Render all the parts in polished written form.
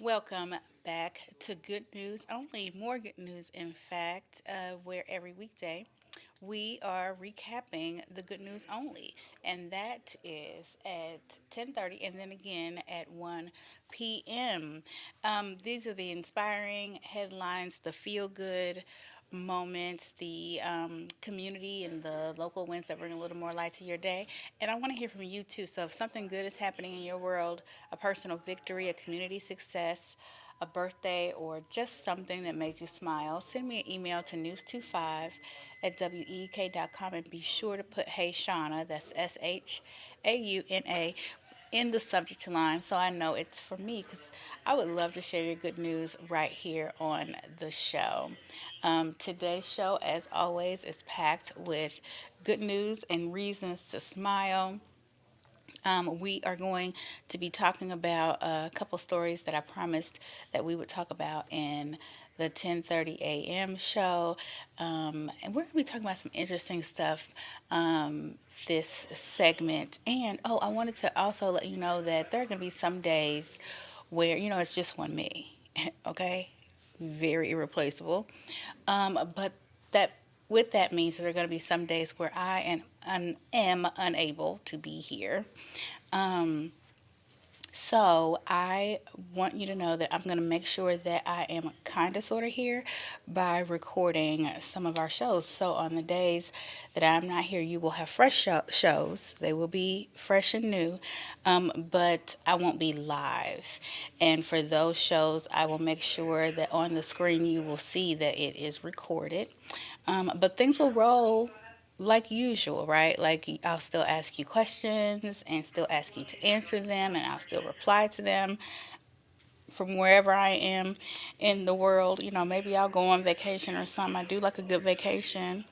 Welcome back to Good News Only. More good news, in fact, where every weekday we are recapping the good news only, and that is at 10:30, and then again at 1 p.m. These are the inspiring headlines, the feel good moments, the community and the local wins that bring a little more light to your day. And I want to hear from you too. So if something good is happening in your world, a personal victory, a community success, a birthday, or just something that makes you smile, send me an email to news25@week.com and be sure to put Hey Shauna, that's SHAUNA, in the subject line so I know it's for me because I would love to share your good news right here on the show. Today's show, as always, is packed with good news and reasons to smile. We are going to be talking about a couple stories that I promised that we would talk about in the 10:30 a.m. show, and we're going to be talking about some interesting stuff this segment. And I wanted to also let you know that there are going to be some days where it's just one me, okay, very irreplaceable. But that with that means that there are going to be some days where I am unable to be here. Um, so I want you to know that I'm going to make sure that I am kind of sort of here by recording some of our shows. So on the days that I'm not here, you will have fresh shows. They will be fresh and new, but I won't be live. And for those shows, I will make sure that on the screen you will see that it is recorded. But things will roll like usual, right? Like I'll still ask you questions and still ask you to answer them, and I'll still reply to them from wherever I am in the world. Maybe I'll go on vacation or something. I do like a good vacation.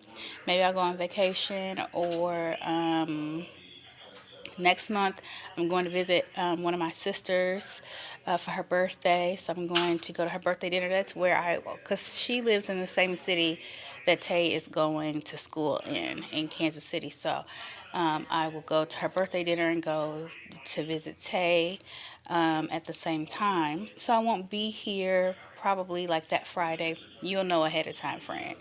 Maybe I'll go on vacation, or next month I'm going to visit one of my sisters for her birthday. So I'm going to go to her birthday dinner. That's where because she lives in the same city that Tay is going to school in Kansas City. So I will go to her birthday dinner and go to visit Tay at the same time. So I won't be here probably like that Friday. You'll know ahead of time, friend.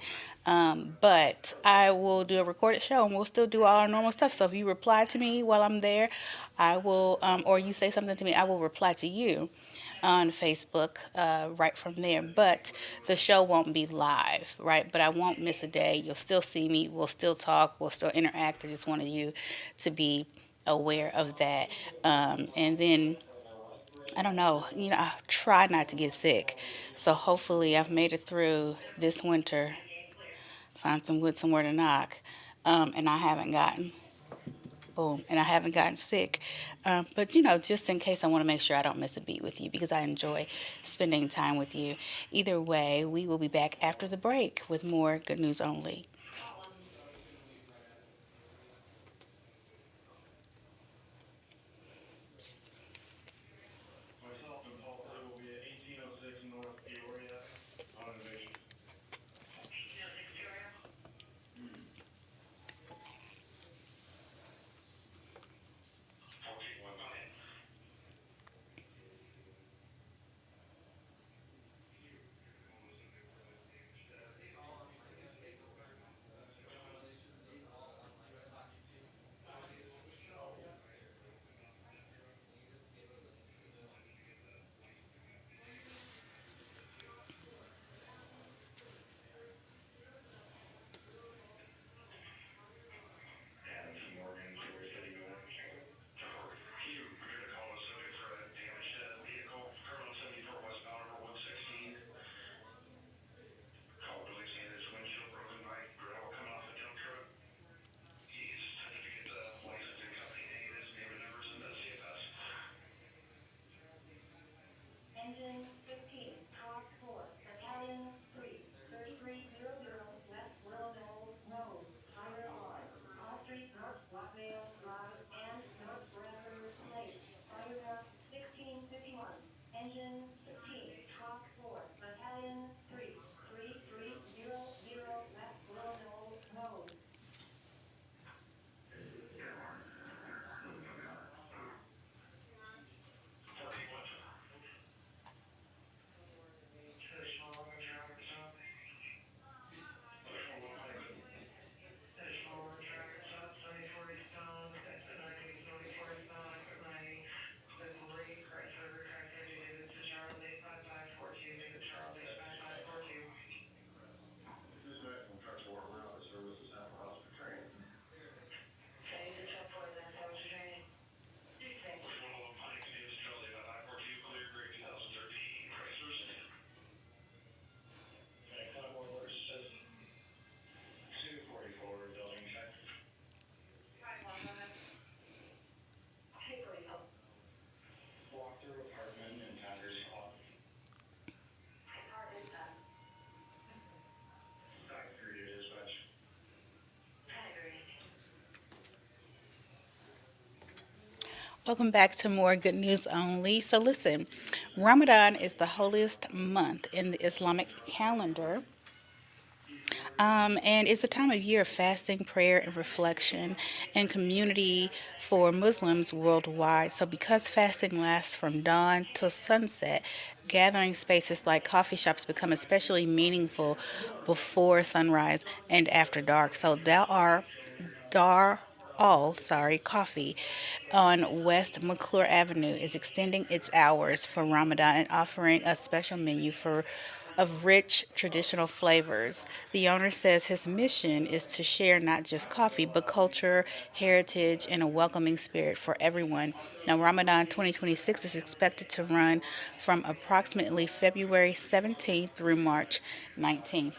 But I will do a recorded show and we'll still do all our normal stuff. So if you reply to me while I'm there, I will, or you say something to me, I will reply to you on Facebook right from there. But the show won't be live, right? But I won't miss a day. You'll still see me. We'll still talk. We'll still interact. I just wanted you to be aware of that. And then I don't know, I try not to get sick. So hopefully I've made it through this winter, find some wood somewhere to knock, and I haven't gotten boom, and I haven't gotten sick. But just in case, I want to make sure I don't miss a beat with you because I enjoy spending time with you. Either way, we will be back after the break with more good news only. Welcome back to more good news only. So, listen, Ramadan is the holiest month in the Islamic calendar. And it's a time of year of fasting, prayer, and reflection and community for Muslims worldwide. So, because fasting lasts from dawn till sunset, gathering spaces like coffee shops become especially meaningful before sunrise and after dark. So, there are Dar All, sorry, Coffee on West McClure Avenue is extending its hours for Ramadan and offering a special menu for of rich traditional flavors. The owner says his mission is to share not just coffee, but culture, heritage, and a welcoming spirit for everyone. Now, Ramadan 2026 is expected to run from approximately February 17th through March 19th.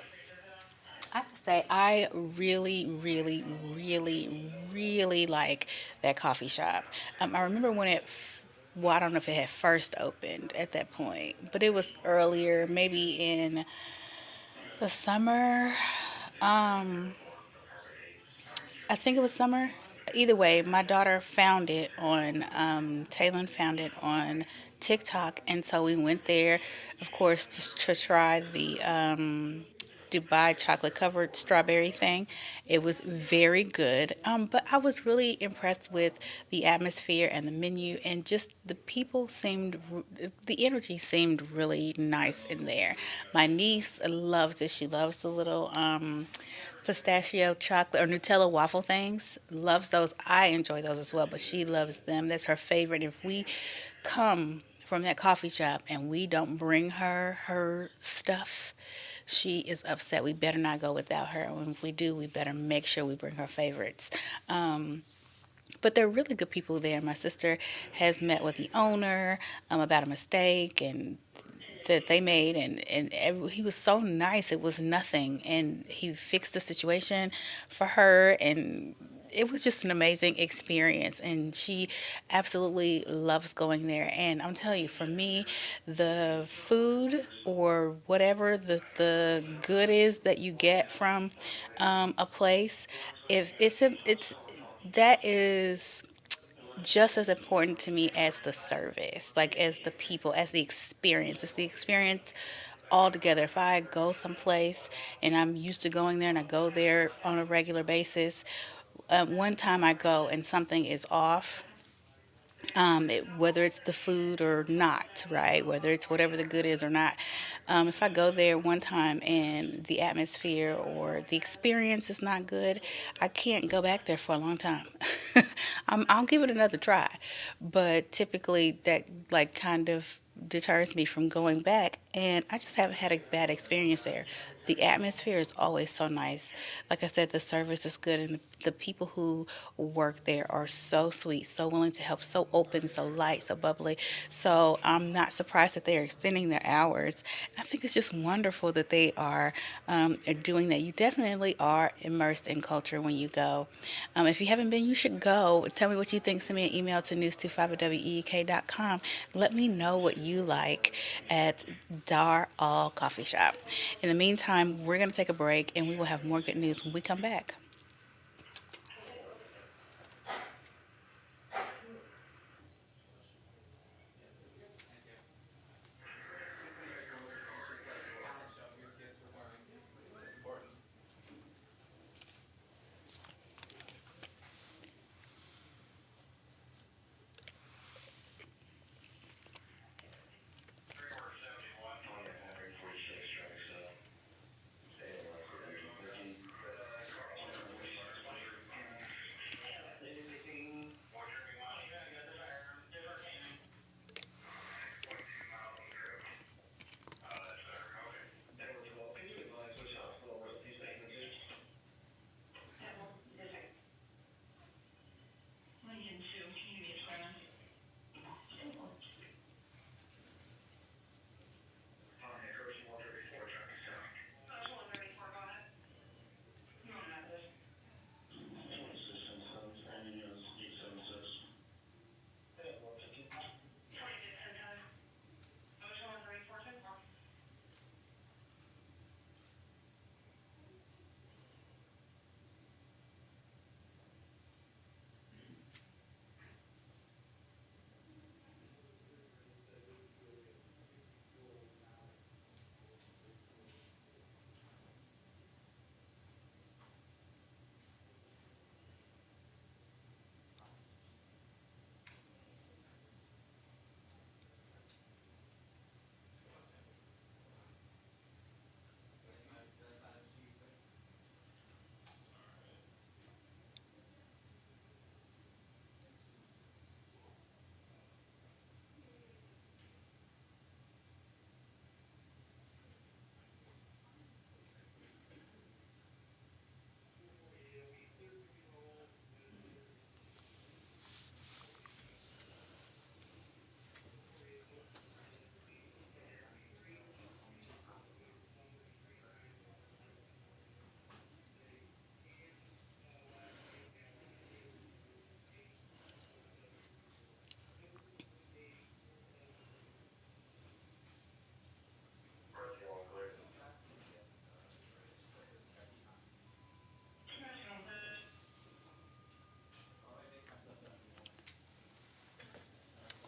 I have to say, I really, really, really, really like that coffee shop. I remember when well, I don't know if it had first opened at that point, but it was earlier, maybe in the summer. I think it was summer. Either way, my daughter found it on, Taylor found it on TikTok. And so we went there, of course, to try the Dubai chocolate covered strawberry thing. It was very good. But I was really impressed with the atmosphere and the menu, and just the people seemed, the energy seemed really nice in there. My niece loves it. She loves the little pistachio chocolate or Nutella waffle things. Loves those. I enjoy those as well, but she loves them. That's her favorite. If we come from that coffee shop and we don't bring her her stuff, she is upset. We better not go without her. And if we do, we better make sure we bring her favorites. But they're really good people there. My sister has met with the owner about a mistake and that they made, and he was so nice. It was nothing, and he fixed the situation for her, and it was just an amazing experience, and she absolutely loves going there. And I'm telling you, for me, the food or whatever the good is that you get from a place, if it's that is just as important to me as the service, like as the people, as the experience. It's the experience altogether. If I go someplace and I'm used to going there and I go there on a regular basis, one time I go and something is off, whether it's the food or not, right? Whether it's whatever the good is or not. If I go there one time and the atmosphere or the experience is not good, I can't go back there for a long time. I'll give it another try, but typically that like kind of deters me from going back, and I just haven't had a bad experience there. The atmosphere is always so nice. Like I said, the service is good, and the people who work there are so sweet, so willing to help, so open, so light, so bubbly. So I'm not surprised that they're extending their hours. I think it's just wonderful that they are doing that. You definitely are immersed in culture when you go. If you haven't been, you should go. Tell me what you think. Send me an email to news25@week.com. Let me know what you like at Dar All Coffee Shop. In the meantime, we're going to take a break and we will have more good news when we come back.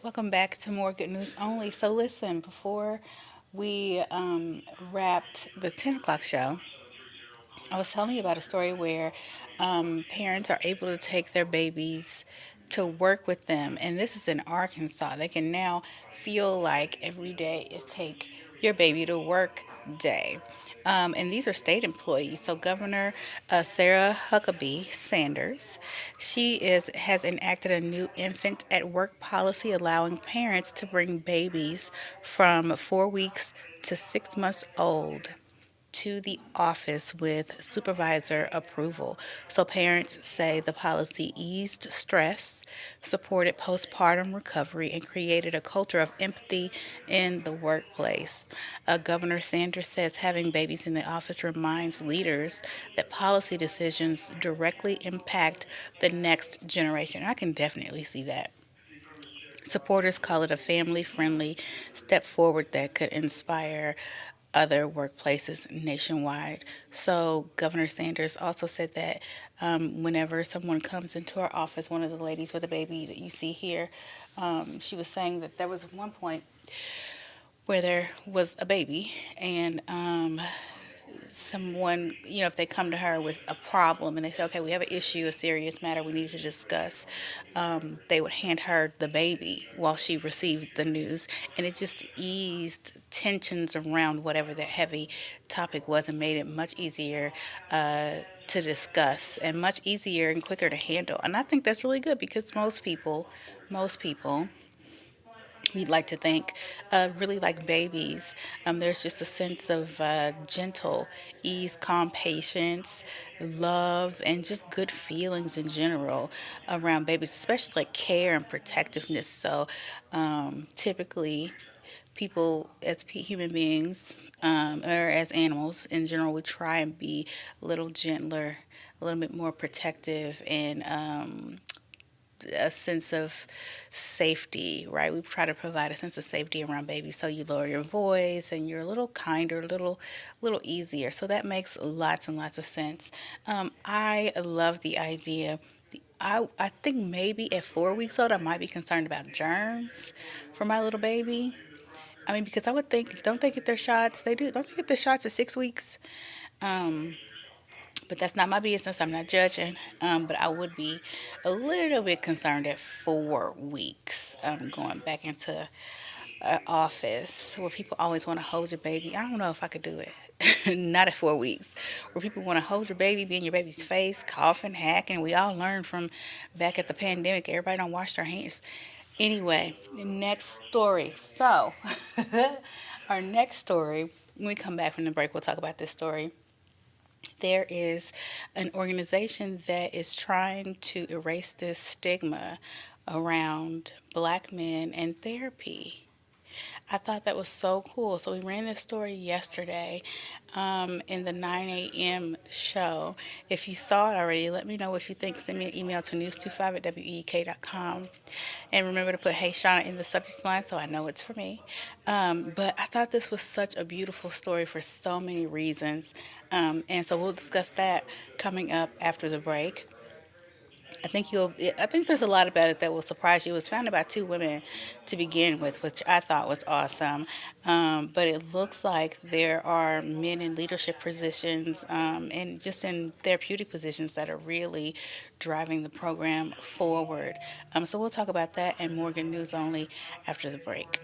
Welcome back to more good news only. So, listen, before we wrapped the 10 o'clock show, I was telling you about a story where parents are able to take their babies to work with them. And this is in Arkansas. They can now feel like every day is take your baby to work day. And these are state employees. So Governor Sarah Huckabee Sanders, she is has enacted a new infant at work policy allowing parents to bring babies from 4 weeks to 6 months old to the office with supervisor approval. So parents say the policy eased stress, supported postpartum recovery, and created a culture of empathy in the workplace. Governor Sanders says having babies in the office reminds leaders that policy decisions directly impact the next generation. I can definitely see that. Supporters call it a family friendly step forward that could inspire other workplaces nationwide. So, Governor Sanders also said that whenever someone comes into our office, one of the ladies with a baby that you see here, she was saying that there was one point where there was a baby, and someone, if they come to her with a problem and they say, okay, we have an issue, a serious matter we need to discuss, they would hand her the baby while she received the news. And it just eased tensions around whatever that heavy topic was and made it much easier to discuss and much easier and quicker to handle. And I think that's really good because most people, we'd like to think, really like babies. There's just a sense of gentle ease, calm patience, love, and just good feelings in general around babies, especially like care and protectiveness. So typically, people as human beings or as animals in general, we try and be a little gentler, a little bit more protective, and a sense of safety, right? We try to provide a sense of safety around babies, so you lower your voice and you're a little kinder, little easier. So that makes lots and lots of sense. I love the idea. I think maybe at 4 weeks old, I might be concerned about germs for my little baby. I mean, because I would think, don't they get their shots? They do. Don't they get the shots at 6 weeks? Um, but that's not my business. I'm not judging. But I would be a little bit concerned at 4 weeks going back into an office where people always want to hold your baby. I don't know if I could do it. Not at 4 weeks. Where people want to hold your baby, be in your baby's face, coughing, hacking. We all learned from back at the pandemic. Everybody don't wash their hands. Anyway, the next story. So, our next story, when we come back from the break, we'll talk about this story. There is an organization that is trying to erase this stigma around black men and therapy. I thought that was so cool. So we ran this story yesterday in the 9 a.m. show. If you saw it already, let me know what you think. Send me an email to news25 at week.com. And remember to put Hey Shauna in the subject line so I know it's for me. But I thought this was such a beautiful story for so many reasons. And so we'll discuss that coming up after the break. I think there's a lot about it that will surprise you. It was founded by two women to begin with, which I thought was awesome. But it looks like there are men in leadership positions and just in therapeutic positions that are really driving the program forward. So we'll talk about that and more good news only after the break.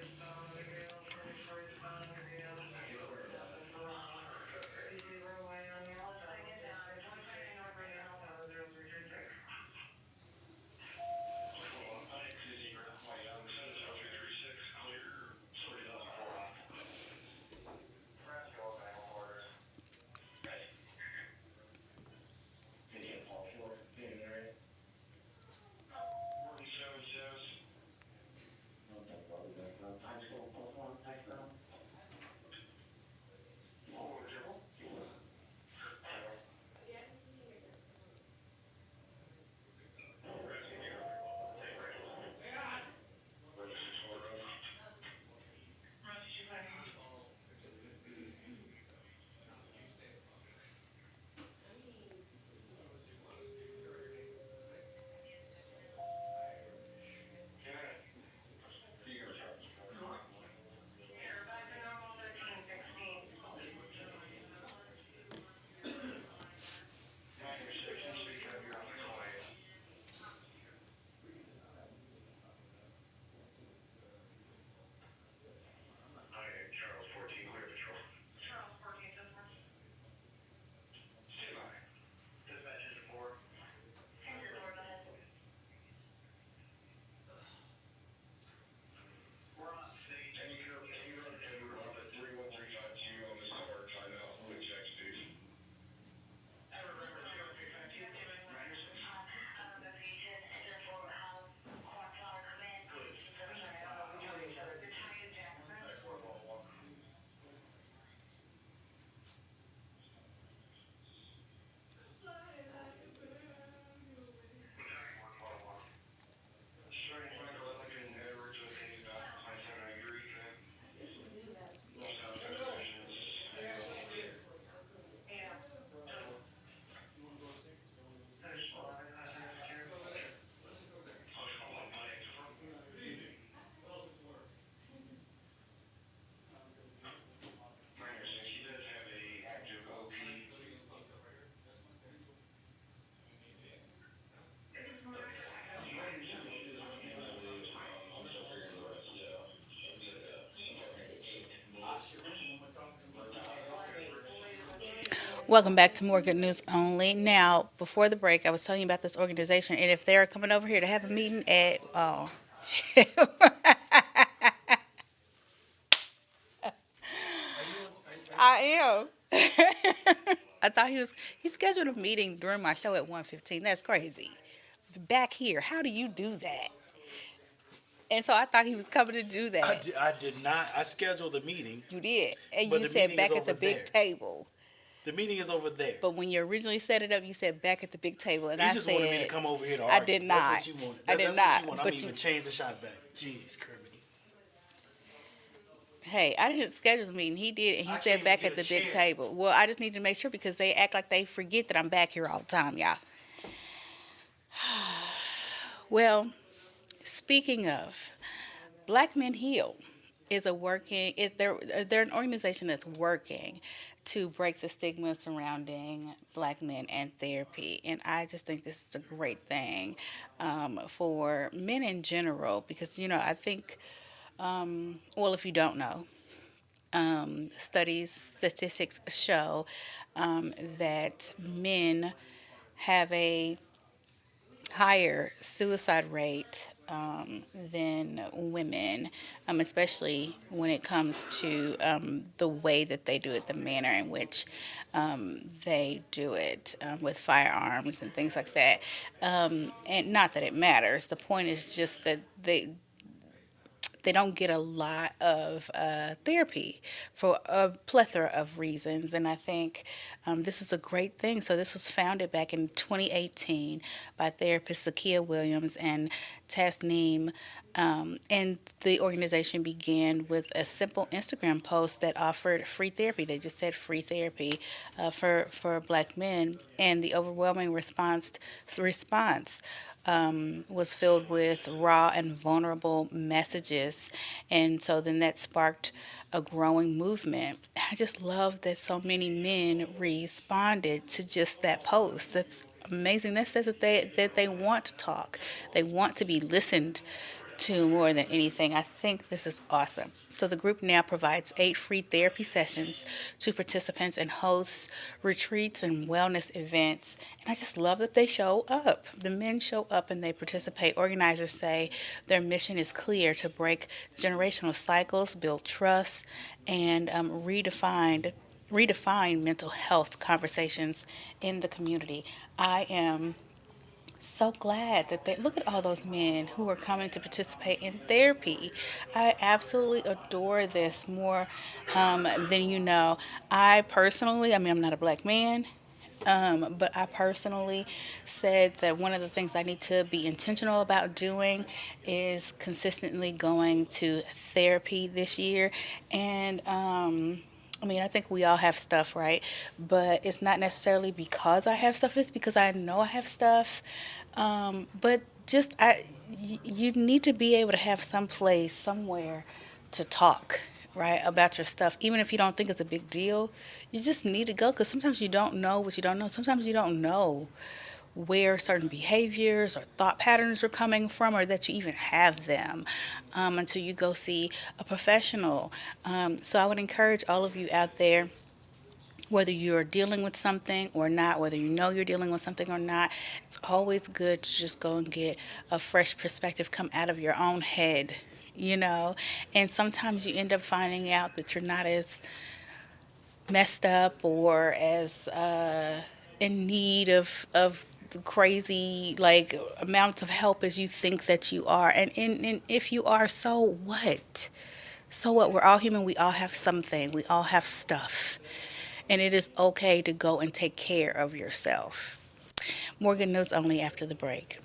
Welcome back to More Good News Only. Now, before the break, I was telling you about this organization, and if they're coming over here to have a meeting at, oh, I am. I thought he scheduled a meeting during my show at 1:15. That's crazy. Back here, how do you do that? And so I thought he was coming to do that. I did not. I scheduled a meeting, You did. And but you the said meeting is back at over the big there. table. The meeting is over there. But when you originally set it up, you said back at the big table. And You I just wanted me to said, come over here to I argue. did That's not. what you want. I did That's not. what you want. I'm But you, even change the shot back. Jeez, Kermit. hey, I didn't schedule the meeting. He did, and he I said can't back even at get the a big chair. table. Well, I just need to make sure because they act like they forget that I'm back here all the time, y'all. Well, speaking of, Black Men Heal is a working is they're an organization that's working to break the stigma surrounding black men and therapy, and I just think this is a great thing for men in general because I think well, if you don't know, statistics show that men have a higher suicide rate than women, especially when it comes to the way that they do it, the manner in which they do it with firearms and things like that. And not that it matters. The point is just that they don't get a lot of therapy for a plethora of reasons. And I think this is a great thing. So, this was founded back in 2018 by therapist Zakia Williams and Tasneem. And the organization began with a simple Instagram post that offered free therapy. They just said free therapy for black men. And the overwhelming response was filled with raw and vulnerable messages. And so then that sparked a growing movement. I just love that so many men responded to just that post. That's amazing. That says that they want to talk. They want to be listened to more than anything. I think this is awesome. So the group now provides 8 free therapy sessions to participants and hosts retreats and wellness events. And I just love that they show up. The men show up and they participate. Organizers say their mission is clear to break generational cycles, build trust, and redefine mental health conversations in the community. I am so glad that they look at all those men who are coming to participate in therapy. I absolutely adore this more than you know. I mean, I'm not a black man, but I personally said that one of the things I need to be intentional about doing is consistently going to therapy this year. And I mean, I think we all have stuff, right? But it's not necessarily because I have stuff, it's because I know I have stuff. But you need to be able to have some place, somewhere to talk, right, about your stuff. Even if you don't think it's a big deal, you just need to go because sometimes you don't know what you don't know. Sometimes you don't know where certain behaviors or thought patterns are coming from or that you even have them until you go see a professional. So I would encourage all of you out there, whether you're dealing with something or not, whether you know you're dealing with something or not, it's always good to just go and get a fresh perspective, come out of your own head, you know. And sometimes you end up finding out that you're not as messed up or as in need of crazy like amounts of help as you think that you are. And if you are, so what? So what? We're all human. We all have something. We all have stuff. And it is okay to go and take care of yourself. More good news only after the break.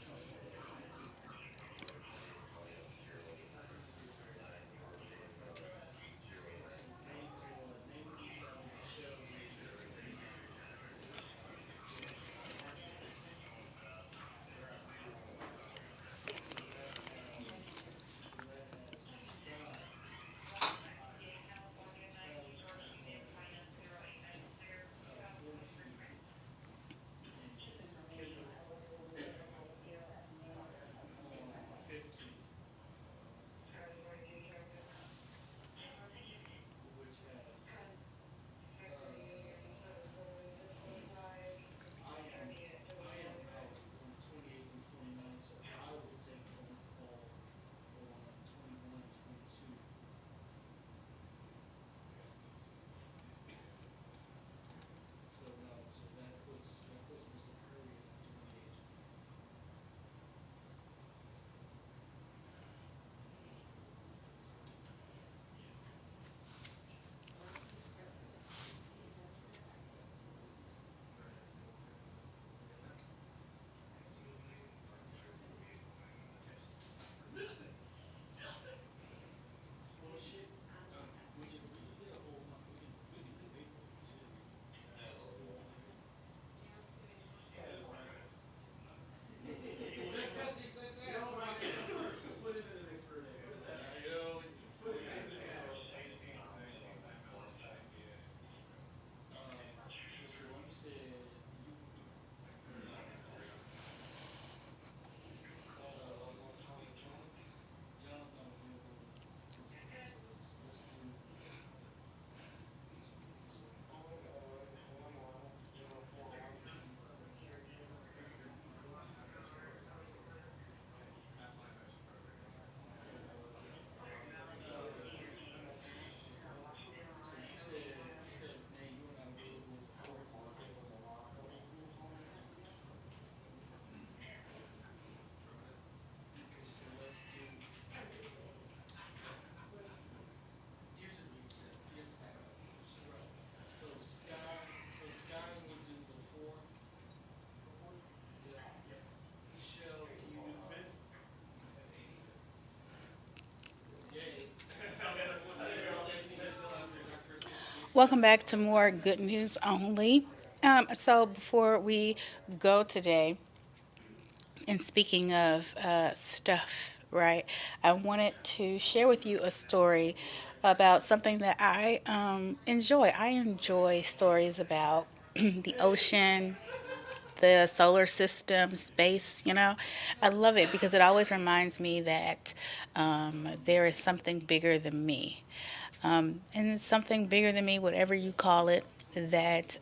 Welcome back to more good news only. So before we go today, and speaking of stuff, right, I wanted to share with you a story about something that I enjoy. I enjoy stories about the ocean, the solar system, space, I love it because it always reminds me that there is something bigger than me. And it's something bigger than me, whatever you call it, that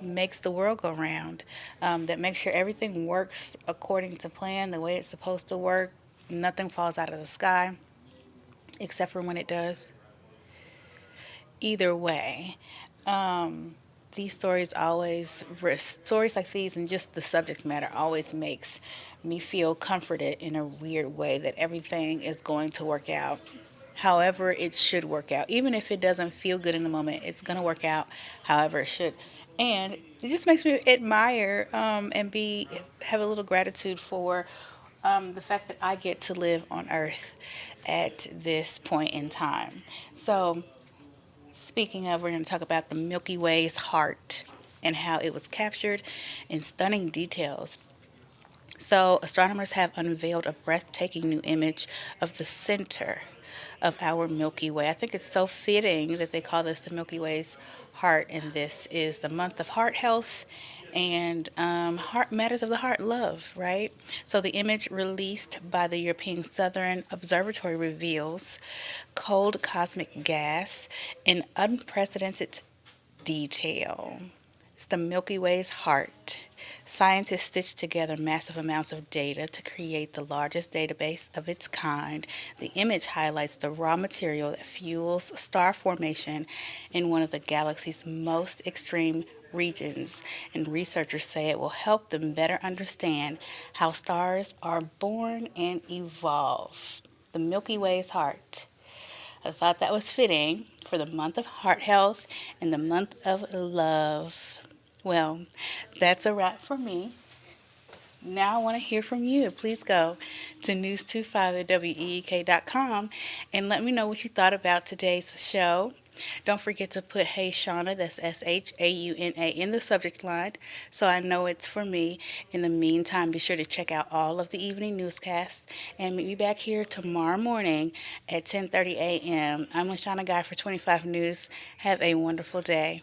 makes the world go round, that makes sure everything works according to plan, the way it's supposed to work. Nothing falls out of the sky, except for when it does. Either way, these stories always, stories like these and just the subject matter always makes me feel comforted in a weird way that everything is going to work out however it should work out. Even if it doesn't feel good in the moment, it's going to work out however it should. And it just makes me admire and be have a little gratitude for the fact that I get to live on Earth at this point in time. So, speaking of, we're going to talk about the Milky Way's heart and how it was captured in stunning details. So, astronomers have unveiled a breathtaking new image of the center of our Milky Way. I think it's so fitting that they call this the Milky Way's heart, and this is the month of heart health and heart matters of the heart love, right? So the image released by the European Southern Observatory reveals cold cosmic gas in unprecedented detail. It's the Milky Way's heart. Scientists stitched together massive amounts of data to create the largest database of its kind. The image highlights the raw material that fuels star formation in one of the galaxy's most extreme regions, and researchers say it will help them better understand how stars are born and evolve. The Milky Way's heart. I thought that was fitting for the month of heart health and the month of love. Well, that's a wrap for me. Now I want to hear from you. Please go to news25week.com and let me know what you thought about today's show. Don't forget to put Hey Shauna, that's SHAUNA, in the subject line so I know it's for me. In the meantime, be sure to check out all of the evening newscasts and meet me back here tomorrow morning at 10:30 a.m. I'm LaShauna Guy for 25 News. Have a wonderful day.